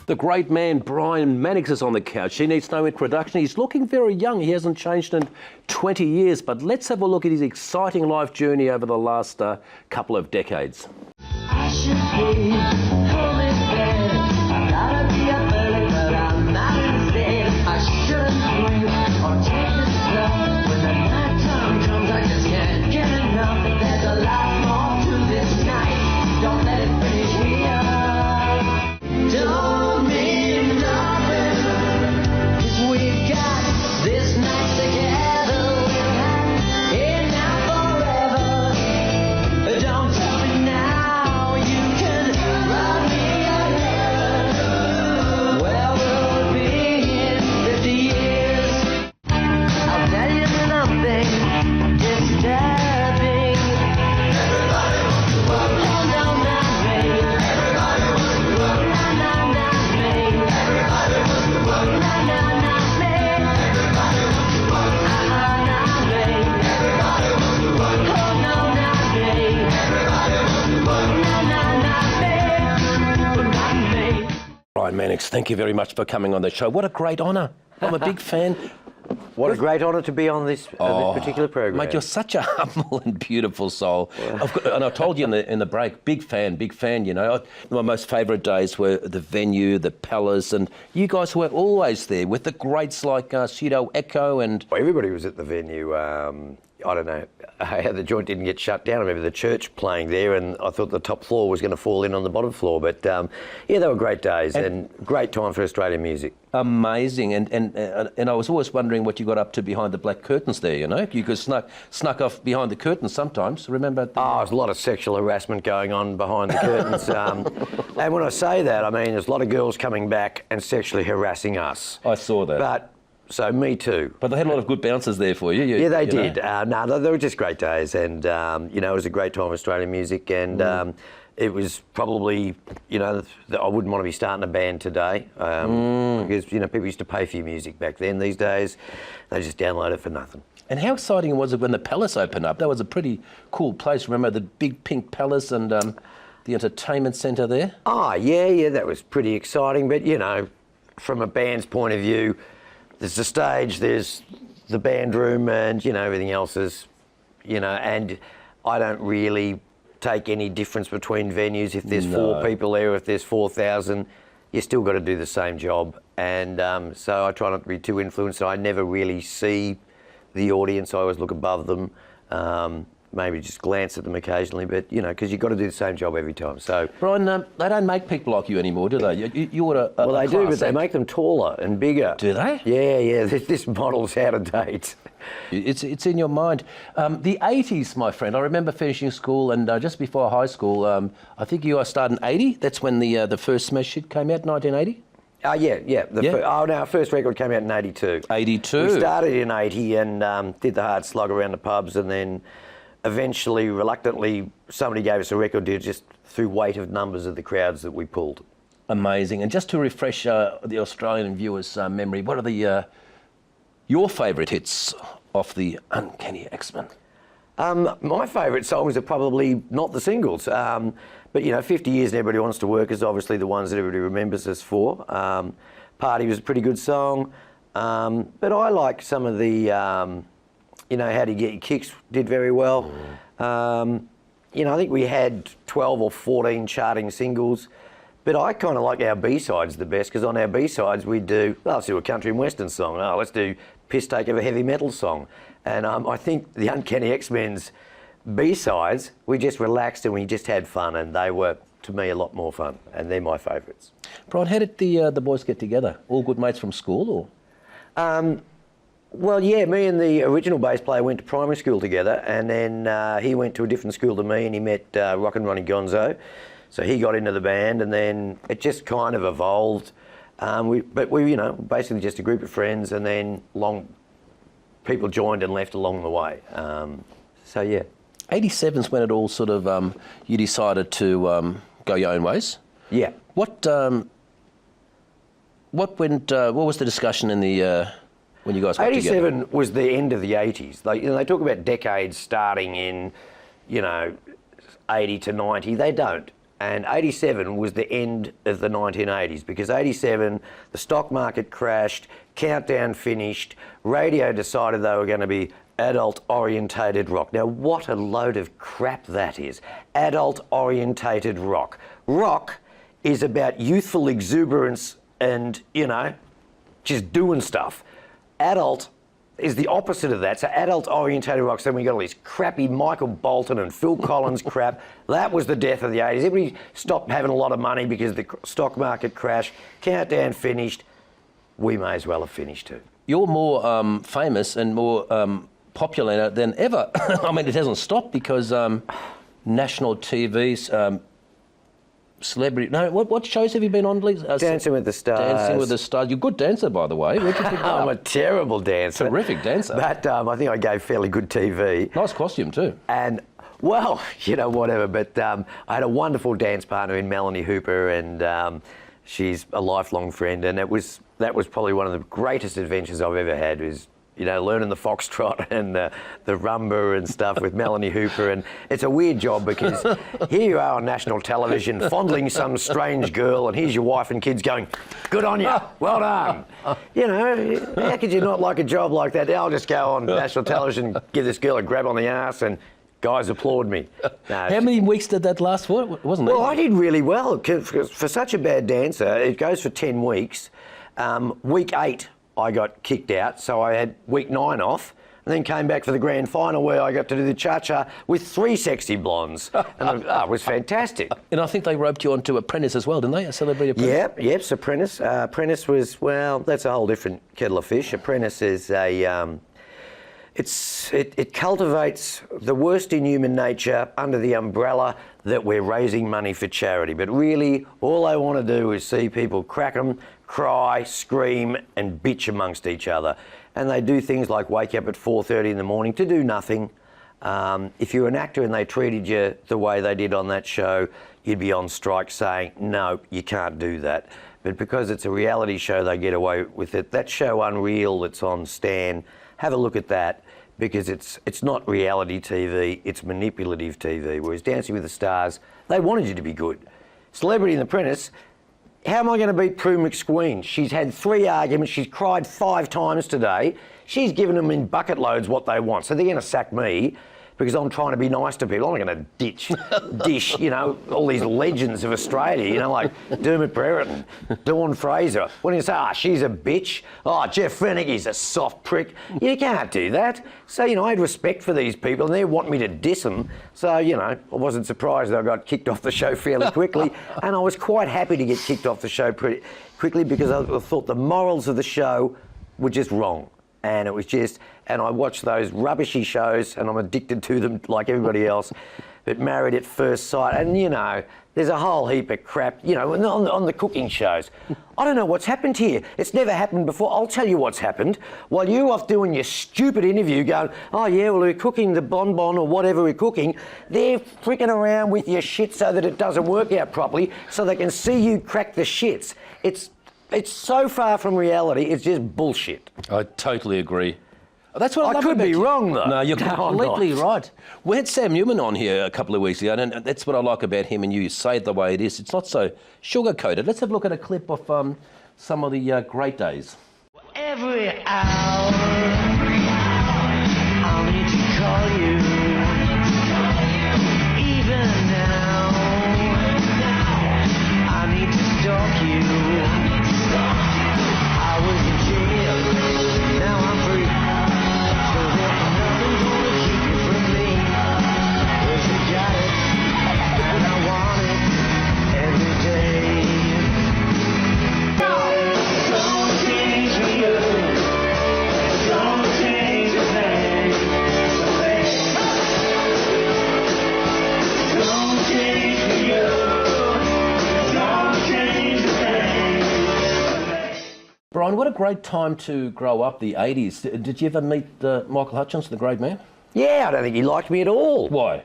The great man Brian Mannix is on the couch. He needs no introduction. He's looking very young. He hasn't changed in 20 years. But let's have a look at his exciting life journey over the last couple of decades. I should be home in bed. I gotta be up early, but I'm not instead. I shouldn't sleep or take the stuff. When the night time comes, I just can't get enough. There's a lot more to this night. Don't let it finish here. Don't mean nothing, 'cause we've got this night together. We're not here now forever. Don't tell me now you can run me ahead. Well, we'll be in 50 years. I'll tell you something disturbing. Everybody wants to work. Oh, no, not me. Everybody wants to work. No, no, not me. Everybody wants to work. No, no, not me. Everybody wants to work. Not me. Everybody wants to work. Oh, no, not me. Everybody wants to work. No, no, not me. Not me. Brian Mannix, thank you very much for coming on the show. What a great honour. I'm a big fan. What a great honour to be on this particular program. Mate, you're such a humble and beautiful soul. And I told you in the break, big fan, you know. My most favourite days were the venue, the palace, and you guys were always there with the greats like Pseudo Echo and... Everybody was at the venue. I don't know how the joint didn't get shut down. I remember the church playing there, and I thought the top floor was going to fall in on the bottom floor. But yeah, they were great days and great time for Australian music. Amazing, and I was always wondering what you got up to behind the black curtains there. You know, you could snuck off behind the curtains sometimes. Remember? There's a lot of sexual harassment going on behind the curtains. And when I say that, I mean there's a lot of girls coming back and sexually harassing us. I saw that. So me too. But they had a lot of good bouncers there for you. Yeah, they did. No, they were just great days, and you know, it was a great time of Australian music, and it was probably, you know, I wouldn't want to be starting a band today because, you know, people used to pay for your music back then. These days, they just download it for nothing. And how exciting was it when the Palace opened up? That was a pretty cool place. Remember the big pink Palace and the entertainment centre there? Oh, yeah, that was pretty exciting. But, you know, from a band's point of view, there's the stage, there's the band room, and, you know, everything else is, you know, and I don't really take any difference between venues. If there's 4 people there, if there's 4,000, you still got to do the same job. And so I try not to be too influenced. I never really see the audience. I always look above them. Maybe just glance at them occasionally, but, you know, because you've got to do the same job every time. So, Brian, they don't make people like you anymore, do they? You're a well, they do, but they act. make them taller and bigger. Do they? Yeah. This model's out of date. It's in your mind. The 80s, my friend. I remember finishing school, and just before high school, I think you started in 80. That's when the first Smash hit came out, 1980. Yeah. Our first record came out in 82. 82. We started in 80 and did the hard slog around the pubs, and then eventually, reluctantly, somebody gave us a record deal just through weight of numbers of the crowds that we pulled. Amazing. And just to refresh the Australian viewers' memory, what are your favourite hits off the Uncanny X-Men? My favourite songs are probably not the singles. But, you know, 50 Years and Everybody Wants to Work is obviously the ones that everybody remembers us for. Party was a pretty good song. But I like some of the... you know, How Do You Get Your Kicks did very well. You know, I think we had 12 or 14 charting singles, but I kind of like our B-sides the best, because on our B-sides we do, let's do a country and western song. Let's do Piss Take of a heavy metal song. And I think the Uncanny X-Men's B-sides, we just relaxed and we just had fun, and they were, to me, a lot more fun, and they're my favourites. Brian, how did the boys get together? All good mates from school, or...? Well, yeah, me and the original bass player went to primary school together, and then he went to a different school to me, and he met Rockin' Ronnie Gonzo. So he got into the band, and then it just kind of evolved. But we, you know, basically just a group of friends, and then people joined and left along the way. So, yeah. 87's when it all sort of, you decided to go your own ways? Yeah. What was the discussion in the... when you guys got 87 together? was the end of the 80s. They talk about decades starting in, you know, 80 to 90. They don't. And 87 was the end of the 1980s, because 87, the stock market crashed, Countdown finished, radio decided they were going to be adult-orientated rock. Now, what a load of crap that is. Adult-orientated rock. Rock is about youthful exuberance and, you know, just doing stuff. Adult is the opposite of that. So adult-orientated rock. So we got all this crappy Michael Bolton and Phil Collins crap. That was the death of the 80s. Everybody stopped having a lot of money because the stock market crashed. Countdown finished. We may as well have finished too. You're more famous and more popular than ever. I mean, it hasn't stopped because national TV's celebrity. No, what shows have you been on, please? Dancing with the Stars. Dancing with the Stars. You're a good dancer, by the way. Where'd you pick that I'm a up? terrible dancer. Terrific dancer. But I think I gave fairly good TV. Nice costume too. And, well, you know, whatever. But I had a wonderful dance partner in Melanie Hooper, and she's a lifelong friend. And that was probably one of the greatest adventures I've ever had, was, you know, learning the foxtrot and the rumba and stuff with Melanie Hooper. And it's a weird job, because here you are on national television fondling some strange girl, and here's your wife and kids going, good on you, well done. You know, how could you not like a job like that? I'll just go on national television, give this girl a grab on the ass, and guys applaud me. No, How many weeks did that last for? It wasn't well, easy. I did really well. For such a bad dancer, it goes for 10 weeks. Week 8, I got kicked out, so I had week 9 off, and then came back for the grand final, where I got to do the cha-cha with 3 sexy blondes. And it was fantastic. And I think they roped you onto Apprentice as well, didn't they? A Celebrity Apprentice? Yep, Apprentice. Apprentice was, well, that's a whole different kettle of fish. Apprentice is a... It cultivates the worst in human nature under the umbrella that we're raising money for charity. But really, all I want to do is see people crack 'em, cry, scream, and bitch amongst each other. And they do things like wake up at 4:30 in the morning to do nothing. If you're an actor and they treated you the way they did on that show, you'd be on strike saying, no, you can't do that. But because it's a reality show, they get away with it. That show Unreal that's on Stan, have a look at that, because it's not reality TV, it's manipulative TV. Whereas Dancing with the Stars, they wanted you to be good. Celebrity and Apprentice, how am I going to beat Prue McSqueen? She's had 3 arguments, she's cried 5 times today. She's given them in bucket loads what they want. So they're going to sack me because I'm trying to be nice to people. I'm not going to dish, you know, all these legends of Australia, you know, like Dermot Brereton, Dawn Fraser. What do you say? Ah, she's a bitch. Oh, Jeff Fennige's a soft prick. You can't do that. So, you know, I had respect for these people, and they want me to diss them. So, you know, I wasn't surprised that I got kicked off the show fairly quickly. And I was quite happy to get kicked off the show pretty quickly, because I thought the morals of the show were just wrong. And it was just, and I watch those rubbishy shows, and I'm addicted to them like everybody else. But Married at First Sight, and you know, there's a whole heap of crap, you know, on the cooking shows. I don't know what's happened here. It's never happened before. I'll tell you what's happened. While you're off doing your stupid interview going, oh yeah, well, we're cooking the bonbon or whatever we're cooking, they're freaking around with your shit so that it doesn't work out properly, so they can see you crack the shits. It's so far from reality, it's just bullshit. I totally agree. That's what I love could about be you. wrong, though. No, you're No, I'm completely not. right. We had Sam Newman on here a couple of weeks ago, and that's what I like about him and you. You say it the way it is. It's not so sugar-coated. Let's have a look at a clip of some of the great days. Every hour, I'll need to call you. Even now, I need to stalk you. I was in jail, now I'm free. So there's nothing gonna keep you from me. 'Cause you got it, and I want it every day. Don't change me, don't change a thing. Don't change me, don't change a thing. Brian, what a great time to grow up, the 80s. Did you ever meet Michael Hutchence, the great man? Yeah, I don't think he liked me at all. Why?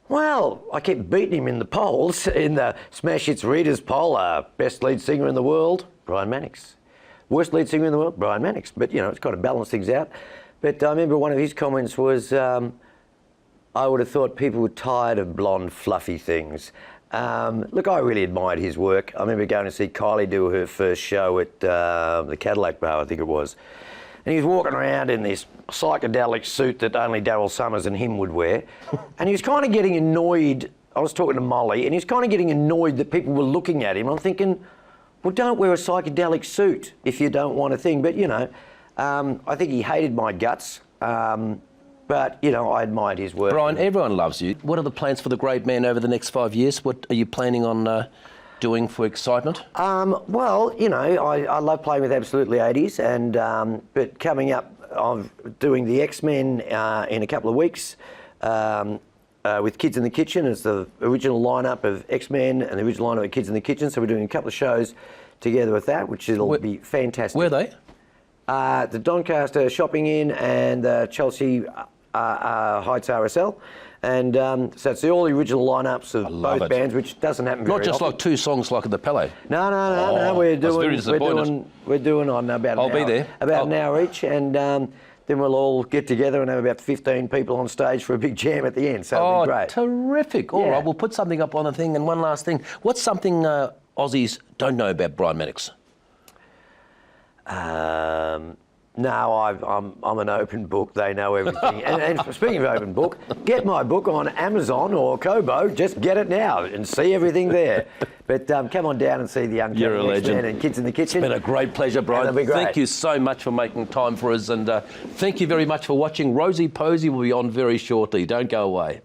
Well, I kept beating him in the polls, in the Smash Hits Readers poll. Best lead singer in the world, Brian Mannix. Worst lead singer in the world, Brian Mannix. But, you know, it's got to balance things out. But I remember one of his comments was, I would have thought people were tired of blonde, fluffy things. Look, I really admired his work. I remember going to see Kylie do her first show at the Cadillac Bar, I think it was. And he was walking around in this psychedelic suit that only Daryl Summers and him would wear. And he was kind of getting annoyed. I was talking to Molly, and he was kind of getting annoyed that people were looking at him. I'm thinking, well, don't wear a psychedelic suit if you don't want a thing. But, you know, I think he hated my guts. But, you know, I admired his work. Brian, everyone loves you. What are the plans for the great man over the next 5 years? What are you planning on doing for excitement? Well, you know, I love playing with Absolutely 80s, and but coming up, I'm doing the X-Men in a couple of weeks with Kids in the Kitchen. It's the original lineup of X-Men and the original lineup of Kids in the Kitchen, so we're doing a couple of shows together with that, which will be fantastic. Where are they? The Doncaster Shopping Inn and the Chelsea Heights RSL. And so it's all the original lineups of both bands, which doesn't happen very often. Not just like two songs like at the Palais. No. We're doing on about I'll be there. About an hour each, and then we'll all get together and have about 15 people on stage for a big jam at the end. So it'll be great. Terrific! All right, we'll put something up on the thing. And one last thing, what's something Aussies don't know about Brian Mannix? No, I'm an open book. They know everything. and speaking of open book, get my book on Amazon or Kobo. Just get it now and see everything there. But come on down and see the Uncanny X-Men and Kids in the Kitchen. It's been a great pleasure, Brian. That'll be great. Thank you so much for making time for us, and thank you very much for watching. Rosie Posey will be on very shortly. Don't go away.